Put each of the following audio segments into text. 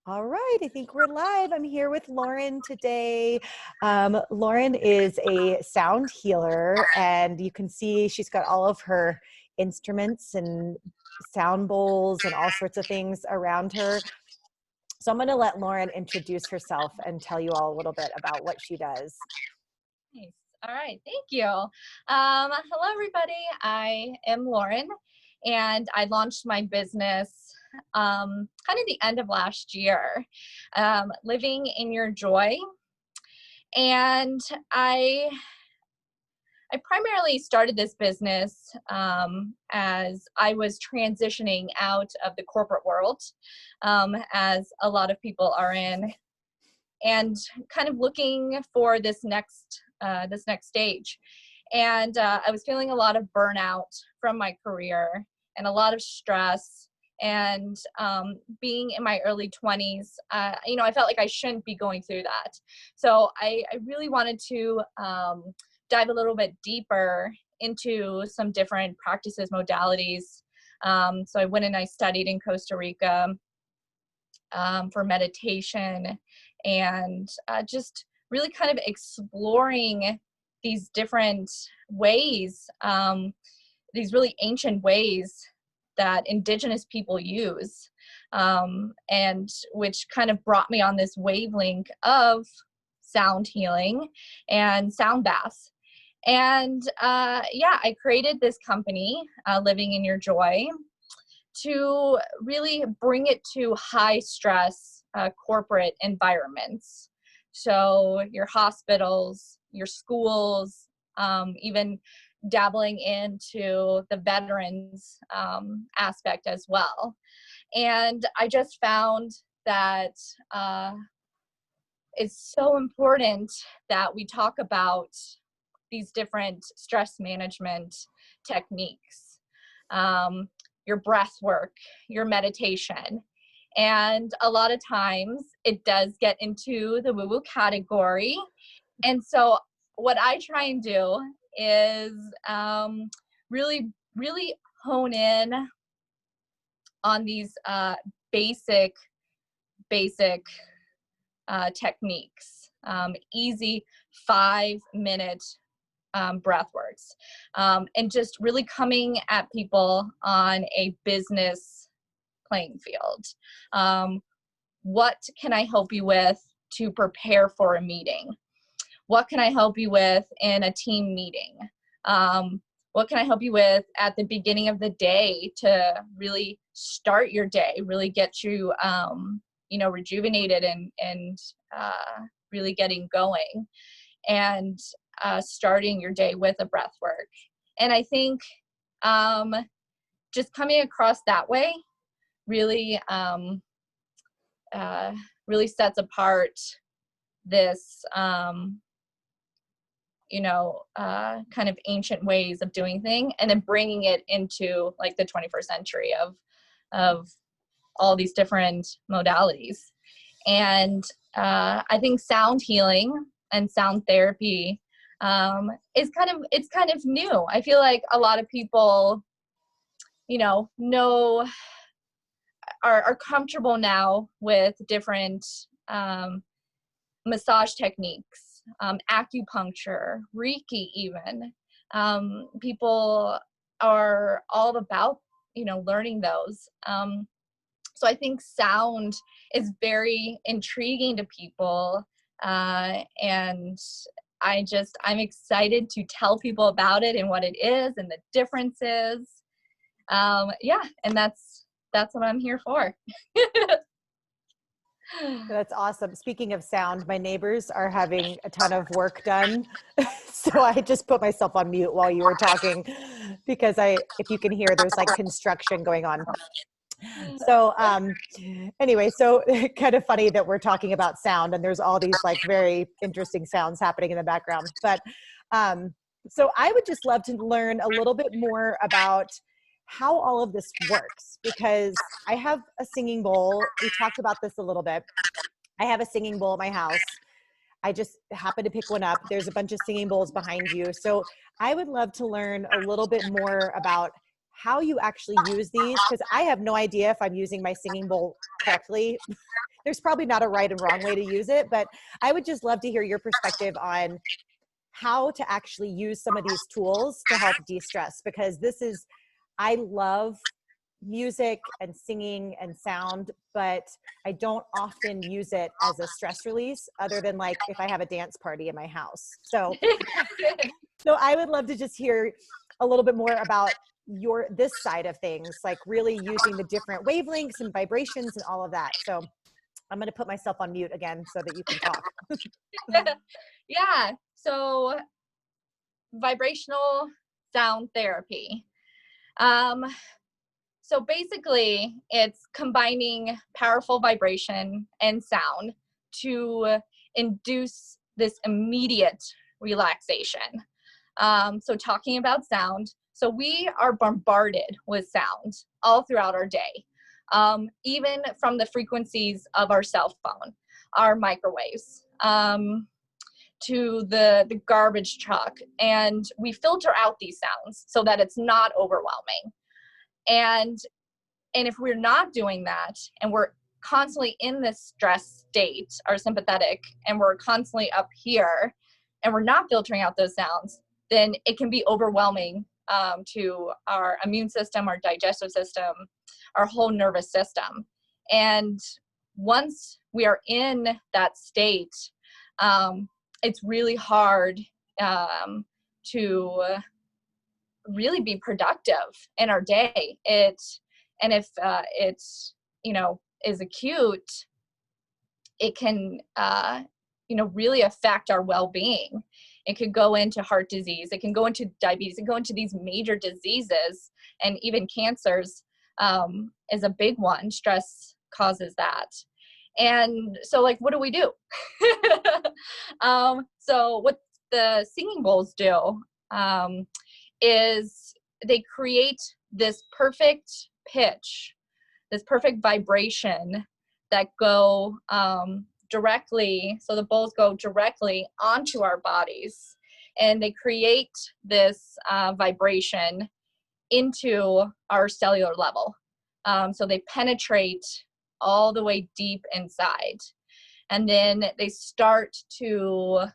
All right, I think we're live. I'm here with Lauren today. Lauren is a sound healer, and you can see she's got all of her instruments and sound bowls and all sorts of things around her. So I'm going to let Lauren introduce herself and tell you all a little bit about what she does. Nice. All right. Thank you. Hello, everybody. I am Lauren, and I launched my business kind of the end of last year, living in your joy. And I primarily started this business as I was transitioning out of the corporate world, as a lot of people are in, and kind of looking for this next stage. And I was feeling a lot of burnout from my career and a lot of stress. And being in my early 20s, I felt like I shouldn't be going through that. So I really wanted to dive a little bit deeper into some different practices, modalities. So I went and I studied in Costa Rica for meditation, and just really kind of exploring these different ways, these really ancient ways that indigenous people use, and which kind of brought me on this wavelength of sound healing and sound baths. And I created this company, Living in Your Joy, to really bring it to high stress corporate environments. So your hospitals, your schools, even dabbling into the veterans aspect as well. And I just found that it's so important that we talk about these different stress management techniques. Your breath work, your meditation. And a lot of times it does get into the woo-woo category. And so what I try and do is really, really hone in on these basic techniques, easy 5-minute breath works, and just really coming at people on a business playing field. What can I help you with to prepare for a meeting? What can I help you with in a team meeting? What can I help you with at the beginning of the day to really start your day, really get you, rejuvenated and really getting going, and starting your day with a breath work. And I think just coming across that way really really sets apart this kind of ancient ways of doing things, and then bringing it into like the 21st century of all these different modalities. And I think sound healing and sound therapy is kind of new. I feel like a lot of people, know are comfortable now with different massage techniques, acupuncture, Reiki even. People are all about, learning those. So I think sound is very intriguing to people. And I'm excited to tell people about it and what it is and the differences. And that's what I'm here for. That's awesome. Speaking of sound, my neighbors are having a ton of work done. So I just put myself on mute while you were talking because if you can hear, there's like construction going on. So anyway, so kind of funny that we're talking about sound and there's all these like very interesting sounds happening in the background. But so I would just love to learn a little bit more about how all of this works, because I have a singing bowl. We talked about this a little bit. I have a singing bowl at my house. I just happened to pick one up. There's a bunch of singing bowls behind you. So I would love to learn a little bit more about how you actually use these, because I have no idea if I'm using my singing bowl correctly. there's probably not a right and wrong way to use it, but I would just love to hear your perspective on how to actually use some of these tools to help de-stress, because I love music and singing and sound, but I don't often use it as a stress release other than like if I have a dance party in my house. So I would love to just hear a little bit more about this side of things, like really using the different wavelengths and vibrations and all of that. So I'm going to put myself on mute again so that you can talk. Yeah. So vibrational sound therapy. So basically it's combining powerful vibration and sound to induce this immediate relaxation. So talking about sound, so we are bombarded with sound all throughout our day, even from the frequencies of our cell phone, our microwaves, to the garbage truck, and we filter out these sounds so that it's not overwhelming. And if we're not doing that, and we're constantly in this stress state, our sympathetic, and we're constantly up here, and we're not filtering out those sounds, then it can be overwhelming to our immune system, our digestive system, our whole nervous system. And once we are in that state, it's really hard to really be productive in our day. And if it's, is acute, it can, really affect our well-being. It could go into heart disease. It can go into diabetes. It can go into these major diseases, and even cancers is a big one. Stress causes that. And so, like, what do we do? So what the singing bowls do is they create this perfect pitch, this perfect vibration that go directly, so the bowls go directly onto our bodies, and they create this vibration into our cellular level. So they penetrate all the way deep inside, and then they start to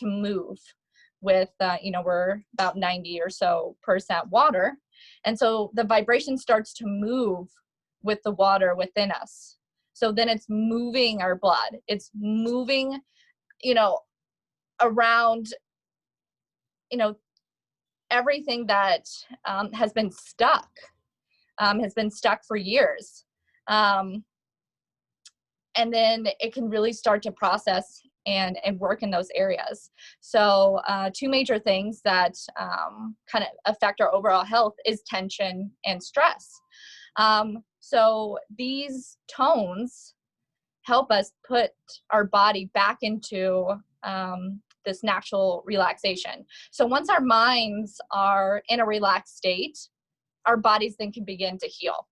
move with we're about 90% or so water, and so the vibration starts to move with the water within us. So then it's moving our blood, it's moving around everything that has been stuck for years. And then it can really start to process and work in those areas. So two major things that kind of affect our overall health is tension and stress. So these tones help us put our body back into this natural relaxation. So once our minds are in a relaxed state, our bodies then can begin to heal.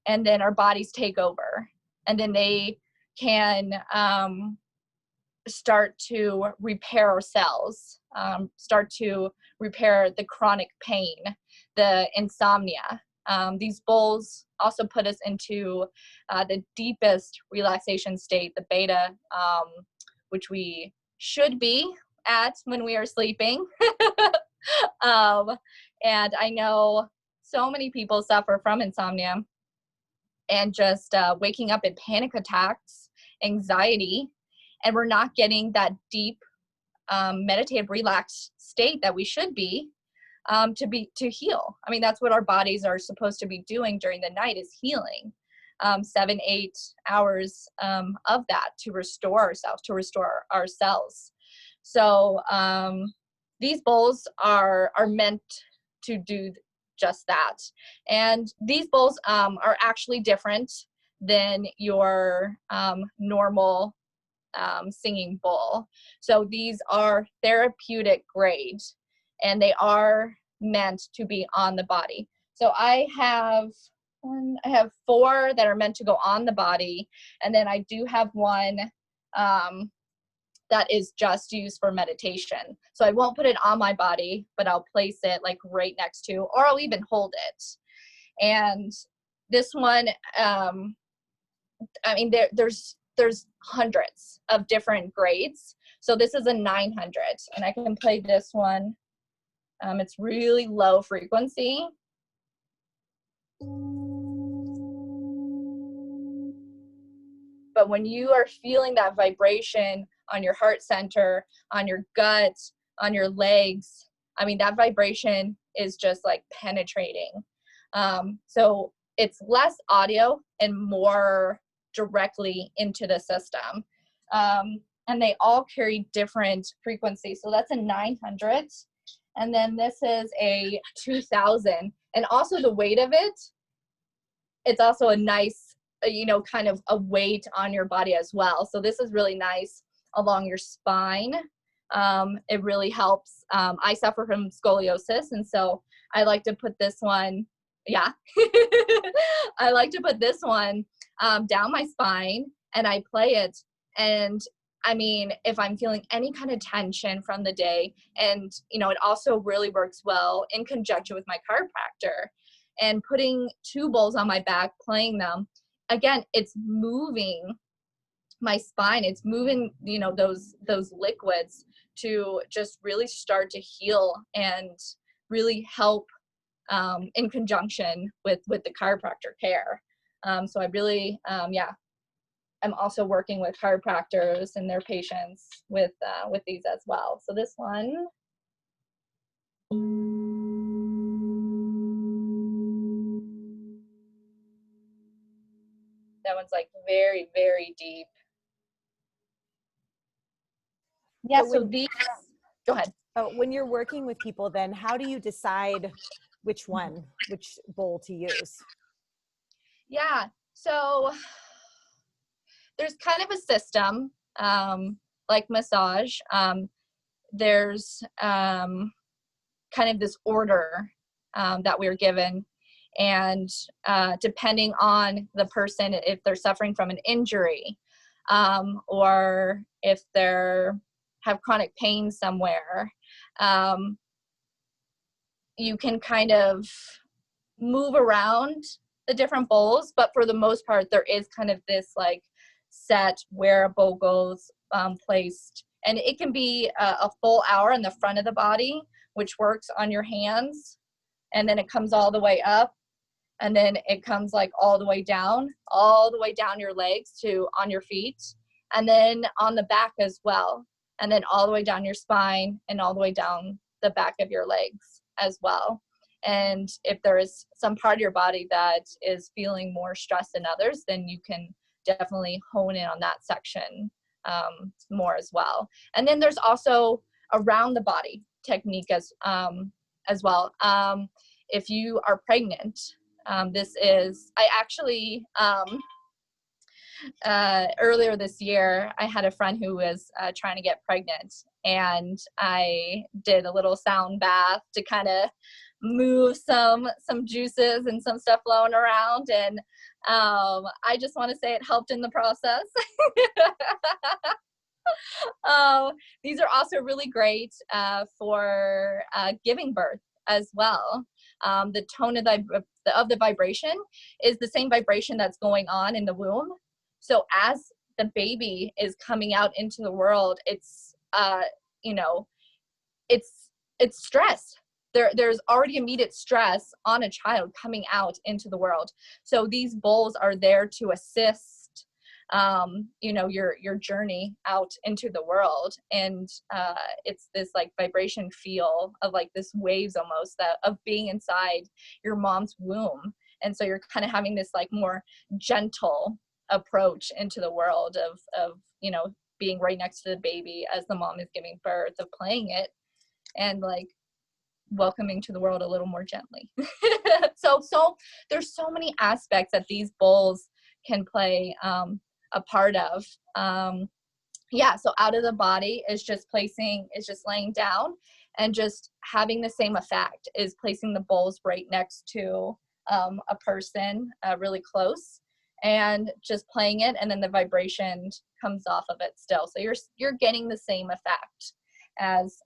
And then our bodies take over. And then they can start to repair our cells, start to repair the chronic pain, the insomnia. These bowls also put us into the deepest relaxation state, the beta, which we should be at when we are sleeping. And I know so many people suffer from insomnia and just waking up in panic attacks, anxiety, and we're not getting that deep, meditative, relaxed state that we should be to heal. I mean, that's what our bodies are supposed to be doing during the night, is healing. 7-8 hours of that to restore ourselves, to restore our cells. So these bowls are meant to do just that. And these bowls are actually different than your normal singing bowl. So these are therapeutic grade, and they are meant to be on the body. So I have 4 that are meant to go on the body, and then I do have one that is just used for meditation. So I won't put it on my body, but I'll place it like right next to, or I'll even hold it. And this one I mean, there's hundreds of different grades. So this is a 900, and I can play this one. It's really low frequency. But when you are feeling that vibration on your heart center, on your gut, on your legs, I mean, that vibration is just like penetrating. So it's less audio and more directly into the system. And they all carry different frequencies. So that's a 900. And then this is a 2000. And also the weight of it, it's also a nice, you know, kind of a weight on your body as well. So this is really nice along your spine. It really helps. I suffer from scoliosis, and so I like to put this one, yeah, I like to put this one down my spine, and I play it. And I mean, if I'm feeling any kind of tension from the day, and, you know, it also really works well in conjunction with my chiropractor, and putting 2 bowls on my back, playing them, again, it's moving my spine. It's moving, you know, those liquids to just really start to heal and really help in conjunction with the chiropractor care. So I really, yeah, I'm also working with chiropractors and their patients with these as well. So this one. That one's like very, very deep. Yeah, so these, go ahead. When you're working with people, then how do you decide which bowl to use? Yeah, so there's kind of a system, like massage. There's kind of this order that we're given. And depending on the person, if they're suffering from an injury, or if they're have chronic pain somewhere, you can kind of move around the different bowls, but for the most part, there is kind of this like set where a bowl goes placed. And it can be a full hour in the front of the body, which works on your hands. And then it comes all the way up. And then it comes like all the way down your legs to on your feet. And then on the back as well. And then all the way down your spine and all the way down the back of your legs as well. And if there is some part of your body that is feeling more stress than others, then you can definitely hone in on that section more as well. And then there's also around the body technique as well. If you are pregnant, this is, I actually, earlier this year, I had a friend who was trying to get pregnant, and I did a little sound bath to kind of move some juices and some stuff flowing around. And I just want to say it helped in the process. These are also really great for giving birth as well. The tone of the vibration is the same vibration that's going on in the womb. So as the baby is coming out into the world, it's you know, it's stress. There's already immediate stress on a child coming out into the world. So these bowls are there to assist, you know, your journey out into the world. And it's this like vibration feel of like this waves almost of being inside your mom's womb. And so you're kind of having this like more gentle approach into the world of, you know, being right next to the baby as the mom is giving birth, of playing it and like welcoming to the world a little more gently. So there's so many aspects that these bowls can play a part of. Yeah, so out of the body is just laying down and just having the same effect, is placing the bowls right next to a person really close, and just playing it, and then the vibration comes off of it still. So you're getting the same effect as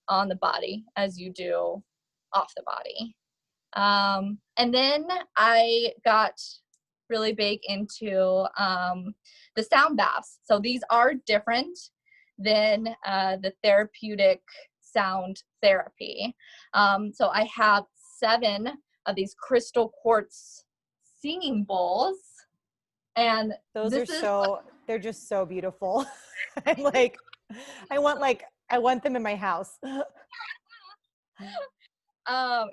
on the body as you do off the body. And then I got really big into the sound baths. So these are different than the therapeutic sound therapy. So I have 7 of these crystal quartz singing bowls, and Those are this is so, they're just so beautiful. I'm I want them in my house.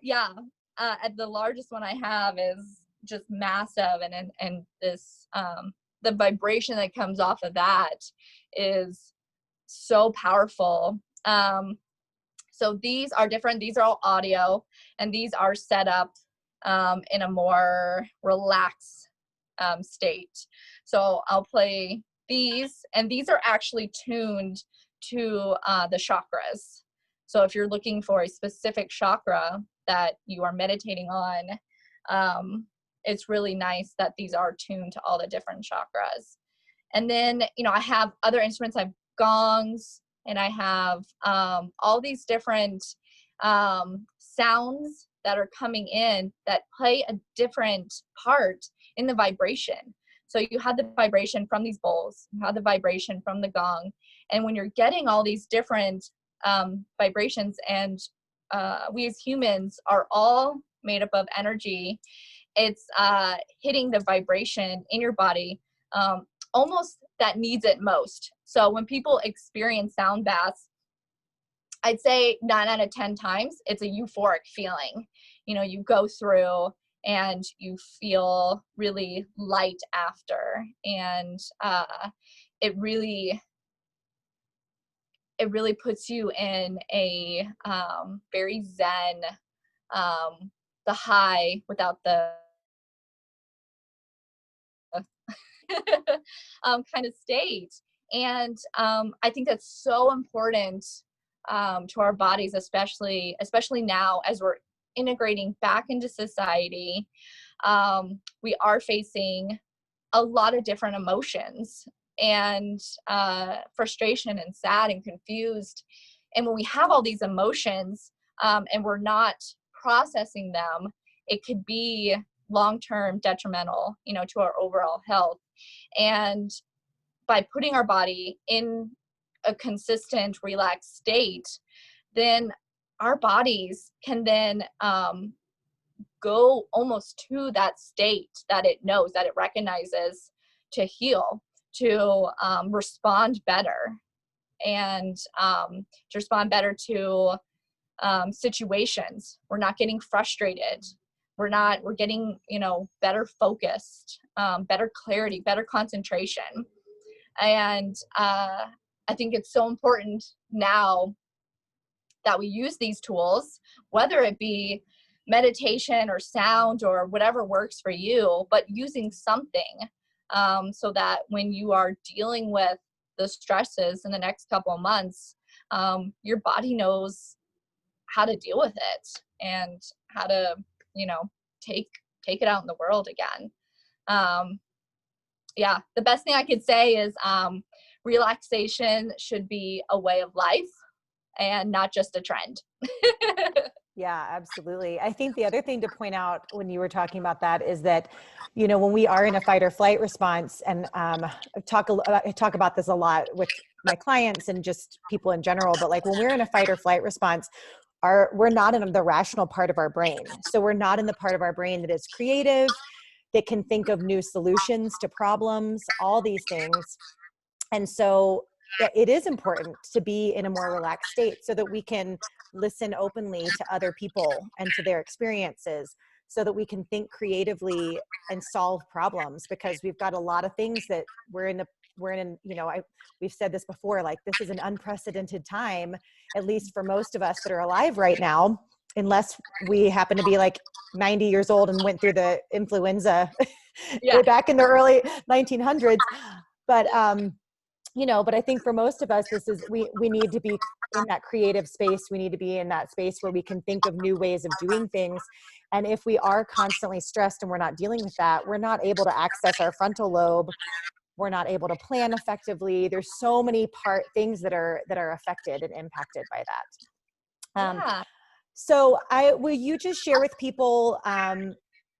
yeah, at the largest one I have is just massive, and this the vibration that comes off of that is so powerful. So these are different. These are all audio, and these are set up in a more relaxed state. So I'll play these, and these are actually tuned to the chakras. So if you're looking for a specific chakra that you are meditating on, it's really nice that these are tuned to all the different chakras. And then, I have other instruments. I have gongs, and I have all these different sounds that are coming in that play a different part in the vibration. So you have the vibration from these bowls, you have the vibration from the gong, and when you're getting all these different vibrations, and we as humans are all made up of energy, it's hitting the vibration in your body almost that needs it most. So when people experience sound baths, I'd say 9 out of 10 times it's a euphoric feeling. You go through and you feel really light after, and it really puts you in a very zen, the high without the kind of state. And I think that's so important to our bodies, especially now as we're integrating back into society. We are facing a lot of different emotions, and frustration and sad and confused. And when we have all these emotions and we're not processing them, it could be long-term detrimental, to our overall health. And by putting our body in a consistent, relaxed state, then our bodies can then go almost to that state that it knows, that it recognizes, to heal, to respond better, and to respond better to situations. We're not getting frustrated. We're getting, better focused, better clarity, better concentration. And I think it's so important now that we use these tools, whether it be meditation or sound or whatever works for you, but using something so that when you are dealing with the stresses in the next couple of months, your body knows how to deal with it and how to, take it out in the world again. Yeah, the best thing I could say is relaxation should be a way of life and not just a trend. Yeah, absolutely. I think the other thing to point out when you were talking about that is that, when we are in a fight or flight response, and I talk about this a lot with my clients and just people in general, but like when we're in a fight or flight response, we're not in the rational part of our brain. So we're not in the part of our brain that is creative, that can think of new solutions to problems, all these things. And so it is important to be in a more relaxed state so that we can listen openly to other people and to their experiences, so that we can think creatively and solve problems, because we've got a lot of things that we've said this before, like this is an unprecedented time, at least for most of us that are alive right now, unless we happen to be like 90 years old and went through the influenza way back in the early 1900s. But but I think for most of us, we need to be in that creative space. We need to be in that space where we can think of new ways of doing things. And if we are constantly stressed and we're not dealing with that, we're not able to access our frontal lobe. We're not able to plan effectively. There's so many things that are affected and impacted by that. Yeah. So will you just share with people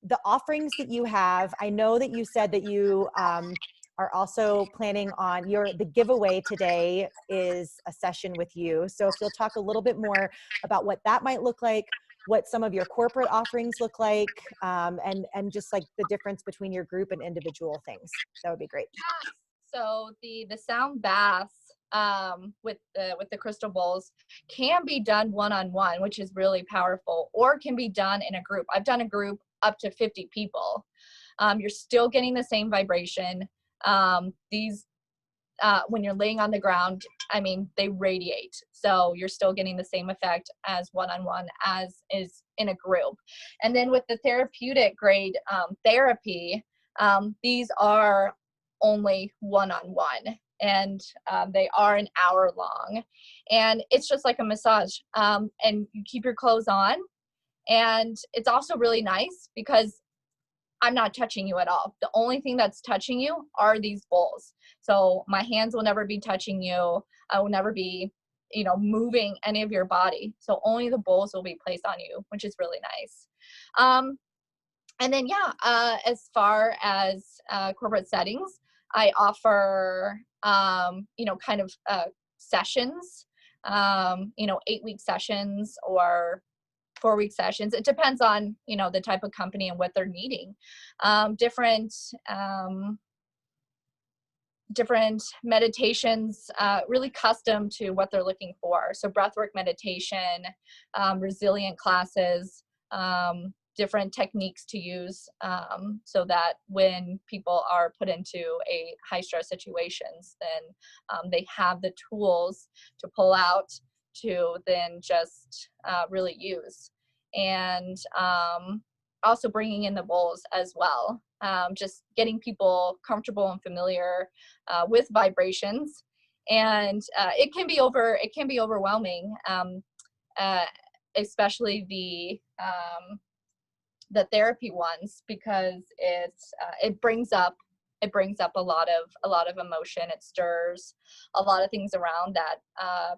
the offerings that you have, I know that you said that you are also planning on the giveaway today is a session with you. So if you'll talk a little bit more about what that might look like, what some of your corporate offerings look like, and just like the difference between your group and individual things, that would be great. Yes. So the sound baths with the crystal bowls can be done one-on-one, which is really powerful, or can be done in a group. I've done a group up to 50 people. You're still getting the same vibration. These when you're laying on the ground, I mean, they radiate. So you're still getting the same effect as one-on-one as is in a group. And then with the therapeutic grade therapy, these are only one-on-one, and they are an hour long. And it's just like a massage. And you keep your clothes on. And it's also really nice because I'm not touching you at all. The only thing that's touching you are these bowls. So my hands will never be touching you. I will never be, moving any of your body. So only the bowls will be placed on you, which is really nice. And then, as far as corporate settings, I offer, sessions, 8-week sessions or 4-week sessions. It depends on, the type of company and what they're needing. Different meditations, really custom to what they're looking for. So breathwork meditation, resilient classes, different techniques to use, so that when people are put into a high stress situations, then they have the tools to pull out to then just really use. And also bringing in the bowls as well, just getting people comfortable and familiar with vibrations. And it can be overwhelming, especially the therapy ones, because it brings up a lot of emotion. It stirs a lot of things around that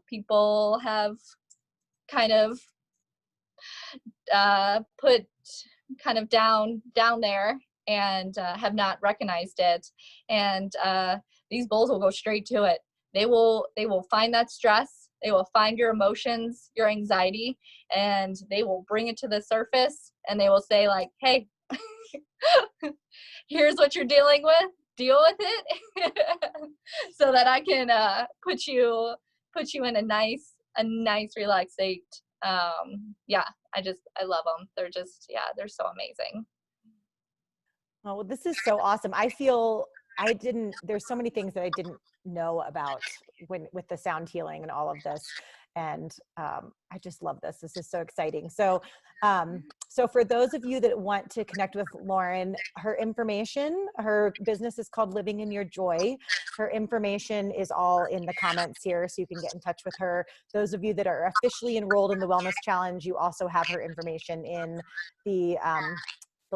people have kind of put kind of down there, and have not recognized it. And these bowls will go straight to it. They will find that stress. They will find your emotions, your anxiety, and they will bring it to the surface, and they will say like, hey, here's what you're dealing with. Deal with it. So that I can put you in a nice relaxed state. I love them. They're just, they're so amazing. Oh, well, this is so awesome. There's so many things that I didn't know about with the sound healing and all of this. And I just love this. This is so exciting. So for those of you that want to connect with Lauren, her business is called Living in Your Joy. Her information is all in the comments here, so you can get in touch with her. Those of you that are officially enrolled in the Wellness Challenge, you also have her information in the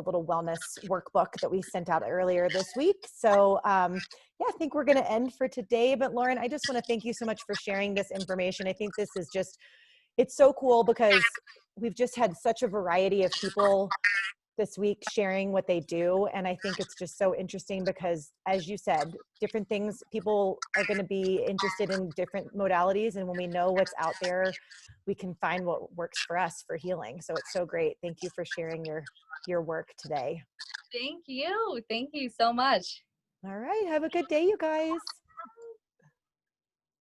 little wellness workbook that we sent out earlier this week. So I think we're going to end for today. But Lauren, I just want to thank you so much for sharing this information. I think this is it's so cool because we've just had such a variety of people this week sharing what they do. And I think it's just so interesting because, as you said, different things, people are going to be interested in different modalities. And when we know what's out there, we can find what works for us for healing. So it's so great. Thank you for sharing your work today. Thank you so much. All right. Have a good day, you guys.